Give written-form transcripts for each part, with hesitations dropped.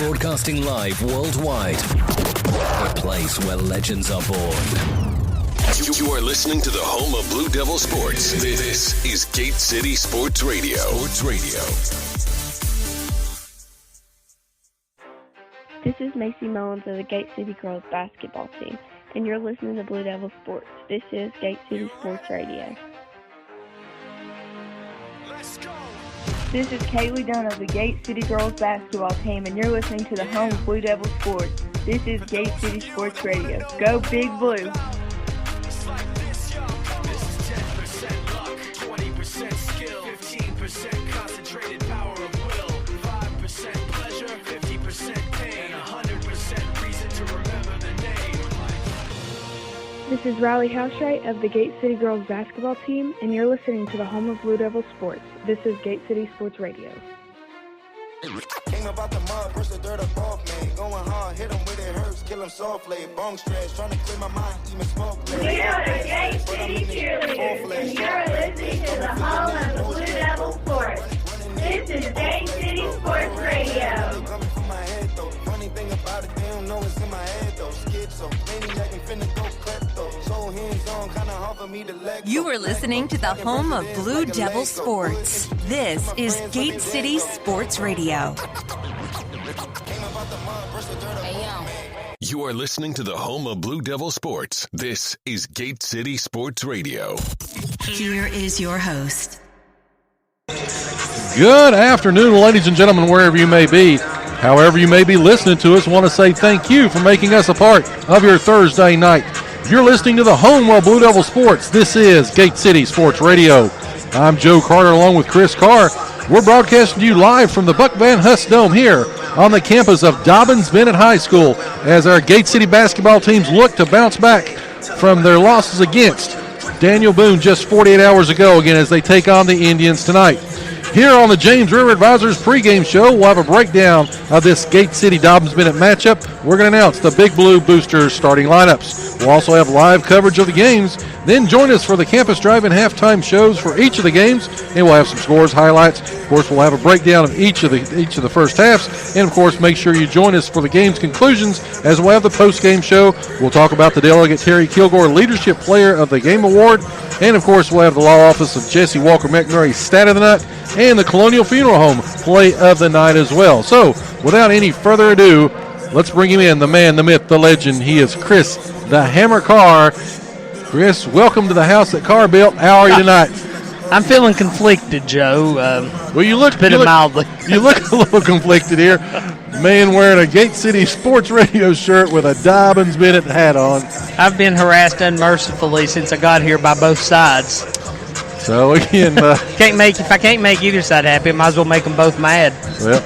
Broadcasting live worldwide. The place where legends are born. You are listening to the home of Blue Devil Sports. This is Gate City Sports Radio. This is Macy Mullins of the Gate City Girls basketball team, and you're listening to Blue Devil Sports. This is Gate City Sports Radio. This is Kaylee Dunn of the Gate City Girls basketball team, and you're listening to the home of Blue Devil Sports. This is Gate City Sports Radio. Go Big Blue! This is Riley Housewright of the Gate City Girls basketball team, and you're listening to the home of Blue Devil Sports. This is Gate City Sports Radio. Came about the mud, brush the dirt up off me. Going hard, hit him with it hurts, kill him softly. Bong stretch, trying to clear my mind, even smoke. We are the Gate City Cheerleaders, and you're listening to the home of the Blue Devil Sports. This is Gate City Sports Radio. Coming from my head though. Funny thing about it, they don't know it's in my head though. Schizo, maniac and finna go klepto. So hands on, kinda hard for me to let go. You are listening to the home of Blue Devil Sports. This is Gate City Sports Radio. You are listening to the home of Blue Devil Sports. This is Gate City Sports Radio. Here is your host. Good afternoon, ladies and gentlemen, wherever you may be. However you may be listening to us, want to say thank you for making us a part of your Thursday night. You're listening to the home of Blue Devil Sports. This is Gate City Sports Radio. I'm Joe Carter along with Chris Carr. We're broadcasting to you live from the Buck Van Huss Dome here on the campus of Dobyns-Bennett High School as our Gate City basketball teams look to bounce back from their losses against Daniel Boone just 48 hours ago again as they take on the Indians tonight. Here on the James River Advisors pregame show, we'll have a breakdown of this Gate City Dobyns-Bennett matchup. We're going to announce the Big Blue Boosters starting lineups. We'll also have live coverage of the games. Then join us for the Campus Drive and halftime shows for each of the games, and we'll have some scores, highlights. Of course, we'll have a breakdown of each of the first halves, and of course, make sure you join us for the game's conclusions as we'll have the post-game show. We'll talk about the Delegate Terry Kilgore Leadership Player of the Game Award, and of course, we'll have the Law Office of Jesse Walker McMurray Stat of the Night, and the Colonial Funeral Home Play of the Night as well. So, without any further ado, let's bring him in, the man, the myth, the legend. He is Chris the Hammer Carr. Chris, welcome to the house that Carr built. How are you tonight? I'm feeling conflicted, Joe. Well, you look mildly. You look a little conflicted here. Man wearing a Gate City Sports Radio shirt with a Dobyns-Bennett hat on. I've been harassed unmercifully since I got here by both sides. So again, if I can't make either side happy, I might as well make them both mad. Well,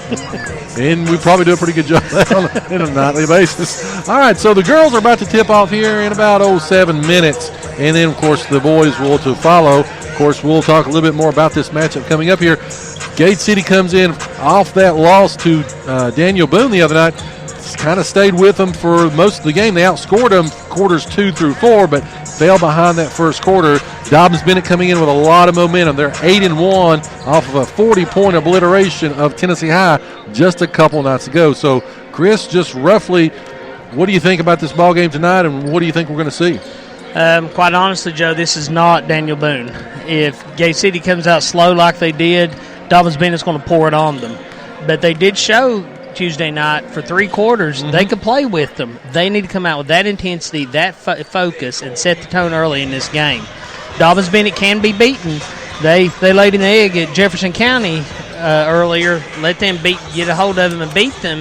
and we probably do a pretty good job on a nightly basis. All right, so the girls are about to tip off here in about 7 minutes, and then of course the boys will to follow. Of course, we'll talk a little bit more about this matchup coming up here. Gate City comes in off that loss to Daniel Boone the other night. Kind of stayed with them for most of the game. They outscored them quarters 2 through 4, but fell behind that first quarter. Dobyns-Bennett coming in with a lot of momentum. They're 8-1 off of a 40-point obliteration of Tennessee High just a couple nights ago. So, Chris, just roughly, what do you think about this ball game tonight, and what do you think we're going to see? Quite honestly, Joe, this is not Daniel Boone. If Gate City comes out slow like they did, Dobyns-Bennett's going to pour it on them. But they did show Tuesday night for 3 quarters they could play with them. They need to come out with that intensity, that focus, and set the tone early in this game. Dobyns-Bennett can be beaten. They laid an egg at Jefferson County earlier. Let them get a hold of them and beat them.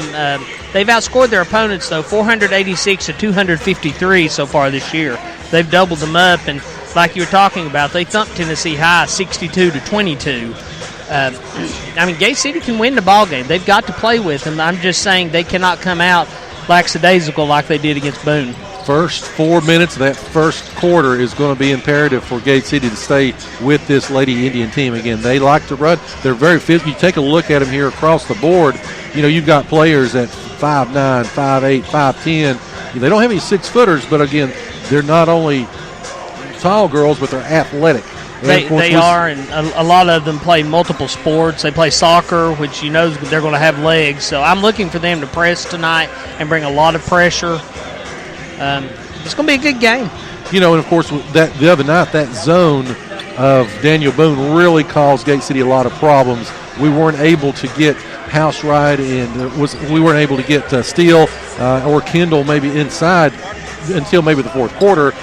They've outscored their opponents, though, 486 to 253 so far this year. They've doubled them up, and like you were talking about, they thumped Tennessee High 62 to 22. Gate City can win the ball game. They've got to play with them. I'm just saying they cannot come out lackadaisical like they did against Boone. First 4 minutes of that first quarter is going to be imperative for Gate City to stay with this Lady Indian team. Again, they like to run. They're very physical. You take a look at them here across the board. You've got players at 5'9", 5'8", 5'10". They don't have any 6-footers, but again, they're not only tall girls, but they're athletic. They are, and a lot of them play multiple sports. They play soccer, which they're going to have legs. So I'm looking for them to press tonight and bring a lot of pressure. It's going to be a good game. And of course, the other night, that zone of Daniel Boone really caused Gate City a lot of problems. We weren't able to get House right, and we weren't able to get Steele or Kendall maybe inside until maybe the fourth quarter.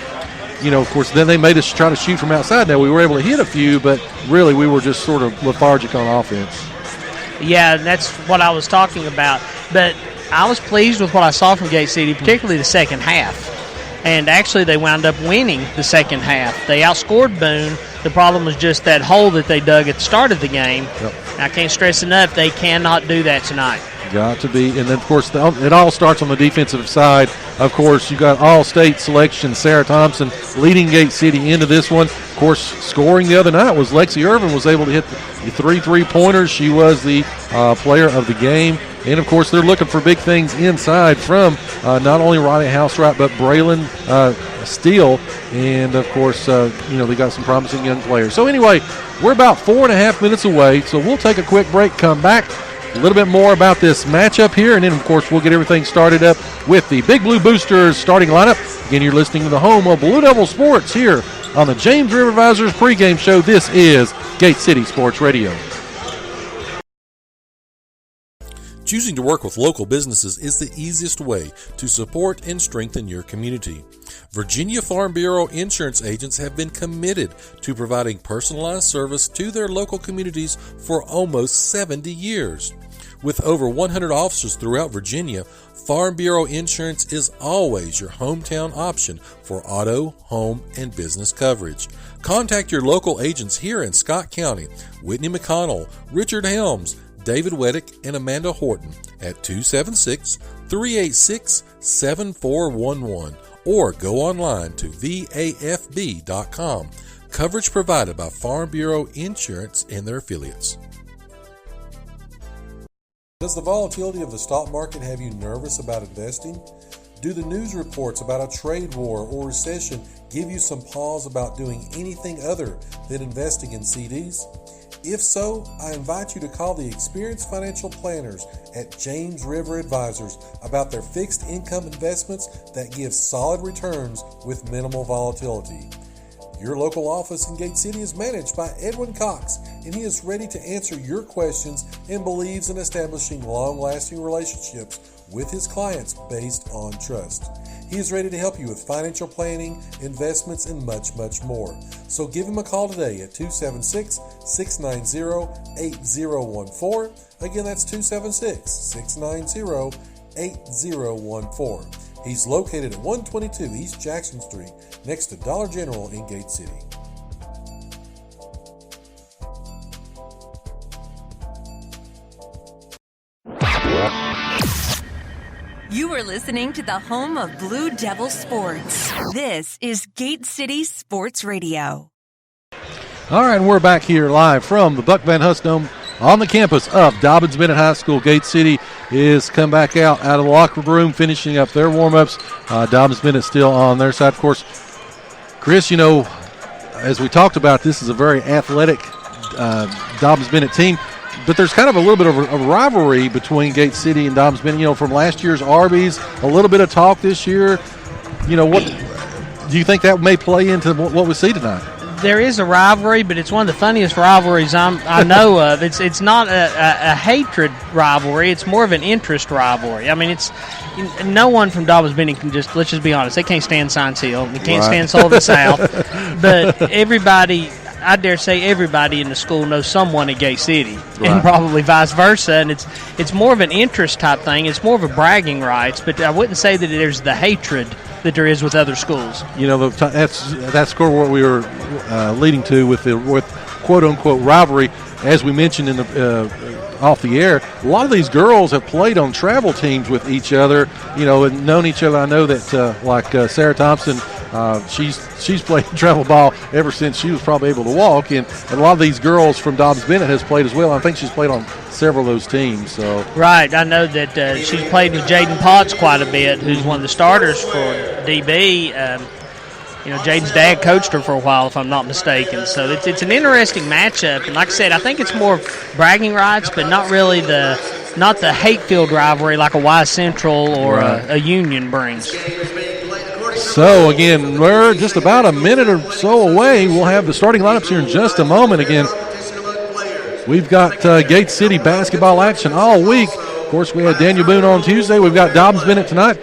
Of course, then they made us try to shoot from outside. Now, we were able to hit a few, but really we were just sort of lethargic on offense. Yeah, that's what I was talking about. But I was pleased with what I saw from Gate City, particularly the second half. And actually, they wound up winning the second half. They outscored Boone. The problem was just that hole that they dug at the start of the game. Yep. I can't stress enough, they cannot do that tonight. Got to be. And then, of course, it all starts on the defensive side. Of course, you got all-state selection, Sarah Thompson leading Gate City into this one. Of course, scoring the other night was Lexi Irvin, was able to hit the 3 3-pointers. She was the player of the game. And, of course, they're looking for big things inside from not only Riley Housewright but Braylon Steele. And, of course, they got some promising young players. So, anyway, we're about 4.5 minutes away, so we'll take a quick break, come back. A little bit more about this matchup here, and then, of course, we'll get everything started up with the Big Blue Boosters starting lineup. Again, you're listening to the home of Blue Devil Sports here on the James River Advisors pregame show. This is Gate City Sports Radio. Choosing to work with local businesses is the easiest way to support and strengthen your community. Virginia Farm Bureau insurance agents have been committed to providing personalized service to their local communities for almost 70 years. With over 100 offices throughout Virginia, Farm Bureau Insurance is always your hometown option for auto, home, and business coverage. Contact your local agents here in Scott County, Whitney McConnell, Richard Helms, David Weddick, and Amanda Horton at 276-386-7411 or go online to vafb.com. Coverage provided by Farm Bureau Insurance and their affiliates. Does the volatility of the stock market have you nervous about investing? Do the news reports about a trade war or recession give you some pause about doing anything other than investing in CDs? If so, I invite you to call the experienced financial planners at James River Advisors about their fixed income investments that give solid returns with minimal volatility. Your local office in Gate City is managed by Edwin Cox, and he is ready to answer your questions and believes in establishing long-lasting relationships with his clients based on trust. He is ready to help you with financial planning, investments, and much, much more. So give him a call today at 276-690-8014. Again, that's 276-690-8014. He's located at 122 East Jackson Street, next to Dollar General in Gate City. You are listening to the home of Blue Devil Sports. This is Gate City Sports Radio. All right, we're back here live from the Buck Van Hust Dome on the campus of Dobyns-Bennett High School. Gate City is come back out of the locker room, finishing up their warm-ups. Dobyns-Bennett still on their side. Of course, Chris, as we talked about, this is a very athletic Dobyns-Bennett team. But there's kind of a little bit of a rivalry between Gate City and Dobyns-Bennett. From last year's Arby's, a little bit of talk this year. What do you think that may play into what we see tonight? There is a rivalry, but it's one of the funniest rivalries I know of. It's not a hatred rivalry. It's more of an interest rivalry. I mean, no one from Dobyns-Bennett can let's just be honest, they can't stand Science Hill. They can't stand Sullivan South. But everybody, I dare say everybody in the school knows someone at Gate City, and probably vice versa. And it's more of an interest type thing. It's more of a bragging rights, but I wouldn't say that there's the hatred that there is with other schools. That's what we were leading to with quote unquote rivalry. As we mentioned in the off the air, a lot of these girls have played on travel teams with each other, and known each other. I know that Sarah Thompson, she's played travel ball ever since she was probably able to walk, and a lot of these girls from Dobyns-Bennett has played as well. I think she's played on several of those teams. So right, I know that she's played with Jaden Potts quite a bit, who's one of the starters for DB. Jaden's dad coached her for a while, if I'm not mistaken. So it's an interesting matchup. And like I said, I think it's more bragging rights, but not really not the hate-filled rivalry like a Y Central or a Union brings. So, again, we're just about a minute or so away. We'll have the starting lineups here in just a moment. Again, we've got Gate City basketball action all week. Of course, we had Daniel Boone on Tuesday. We've got Dobyns-Bennett tonight.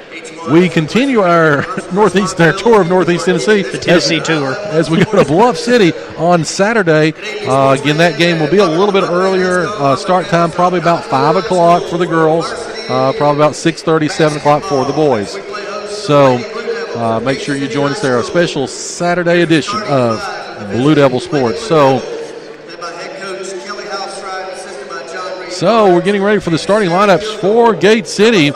We continue our tour of Northeast Tennessee. The Tennessee tour. As we go to Bluff City on Saturday. Again, that game will be a little bit earlier. Start time probably about 5 o'clock for the girls. Probably about 6:30, 7 o'clock for the boys. So make sure you join us there. A special Saturday edition of Blue Devil Sports. So we're getting ready for the starting lineups for Gate City.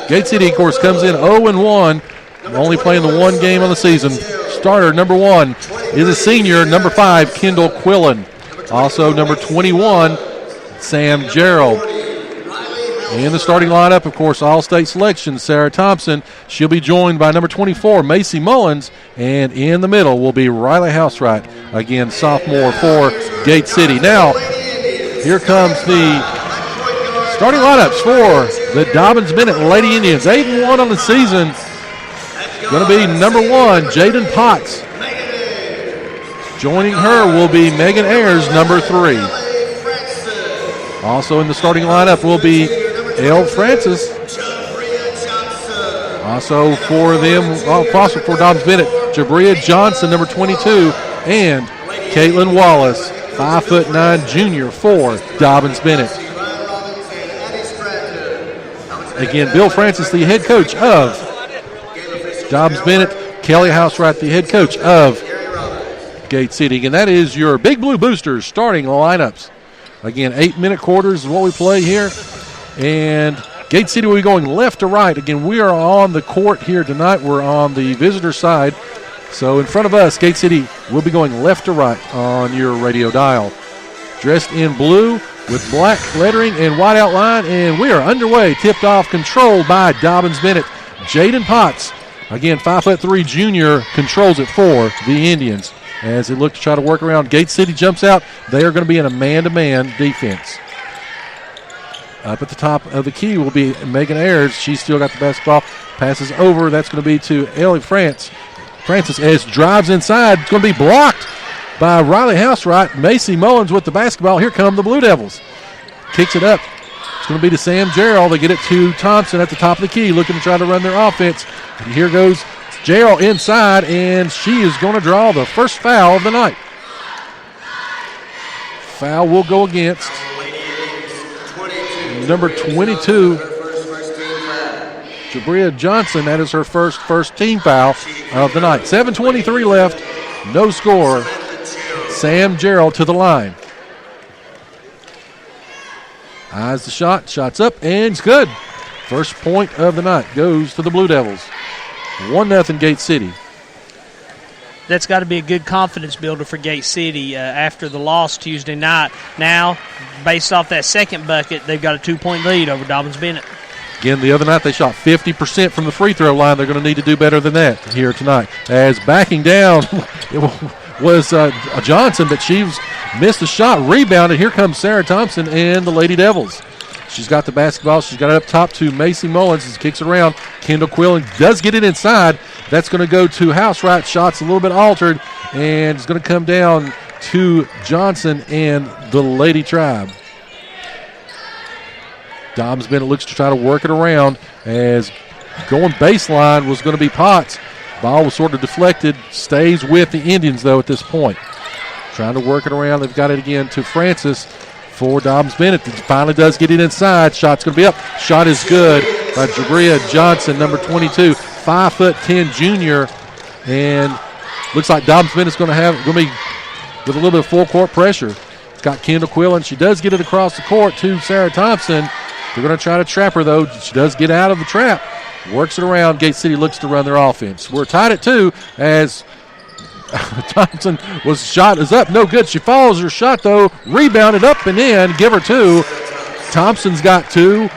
Gate City, of course, comes in 0-1, only playing the one game on the season. Starter number 1 is a senior, number 5, Kendall Quillen. Also number 21, Sam Gerald. In the starting lineup, of course, all-state selection, Sarah Thompson. She'll be joined by number 24, Macy Mullins. And in the middle will be Riley Housewright, again, sophomore for Gate City. Now, here comes the starting lineups for the Dobyns-Bennett Lady Indians. 8-1 on the season. Going to be number 1, Jaden Potts. Joining her will be Megan Ayers, number 3. Also in the starting lineup will be Elle Francis. Also for them, also for Dobyns-Bennett, Jabria Johnson, number 22, and Caitlin Wallace, 5'9" junior for Dobyns-Bennett. Again, Bill Francis, the head coach of Dobyns-Bennett. Kelly Housewright, the head coach of Gate City. And that is your Big Blue Boosters starting lineups. Again, 8-minute quarters is what we play here. And Gate City will be going left to right. Again, we are on the court here tonight. We're on the visitor side. So in front of us, Gate City will be going left to right on your radio dial. Dressed in blue with black lettering and white outline, and we are underway. Tipped off, controlled by Dobyns-Bennett. Jaden Potts, again, 5'3" junior, controls it for the Indians. As they look to try to work around, Gate City jumps out. They are going to be in a man-to-man defense. Up at the top of the key will be Megan Ayers. She's still got the basketball. Passes over. That's going to be to Ellie Francis as drives inside. It's going to be blocked by Riley Housewright. Macy Mullins with the basketball. Here come the Blue Devils. Kicks it up. It's going to be to Sam Gerald. They get it to Thompson at the top of the key, looking to try to run their offense. And here goes Gerald inside, and she is going to draw the first foul of the night. Foul will go against number 22, Jabria Johnson. That is her first team foul of the night. 7:23 left. No score. Sam Gerald to the line. Eyes the shot. Shot's up, and it's good. First point of the night goes to the Blue Devils. 1-0 Gate City. That's got to be a good confidence builder for Gate City after the loss Tuesday night. Now, based off that second bucket, they've got a 2-point lead over Dobyns-Bennett. Again, the other night they shot 50% from the free throw line. They're going to need to do better than that here tonight. As backing down was Johnson, but she's missed a shot. Rebounded. Here comes Sarah Thompson and the Lady Devils. She's got the basketball. She's got it up top to Macy Mullins. She kicks it around. Kendall Quillen does get it inside. That's going to go to Housewright. Shot's a little bit altered, and it's going to come down to Johnson and the Lady Tribe. Dobyns-Bennett looks to try to work it around as going baseline was going to be Potts. Ball was sort of deflected. Stays with the Indians, though, at this point. Trying to work it around. They've got it again to Francis for Dobyns-Bennett. It finally does get it inside. Shot's going to be up. Shot is good by Jabria Johnson, number 22, 5'10" junior. And looks like Dobyns-Bennett's going to be with a little bit of full court pressure. It's got Kendall Quillen. She does get it across the court to Sarah Thompson. They're going to try to trap her, though. She does get out of the trap. Works it around. Gate City looks to run their offense. We're tied at 2 as Thompson shot is up. No good. She follows her shot, though. Rebounded up and in. Give her 2. Thompson's got 2.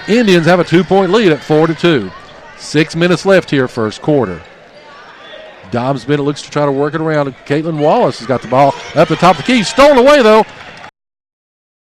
Indians have a 2-point lead at 4-2. 6 minutes left here, first quarter. Dobyns-Bennett looks to try to work it around. Caitlin Wallace has got the ball up the top of the key. Stolen away, though,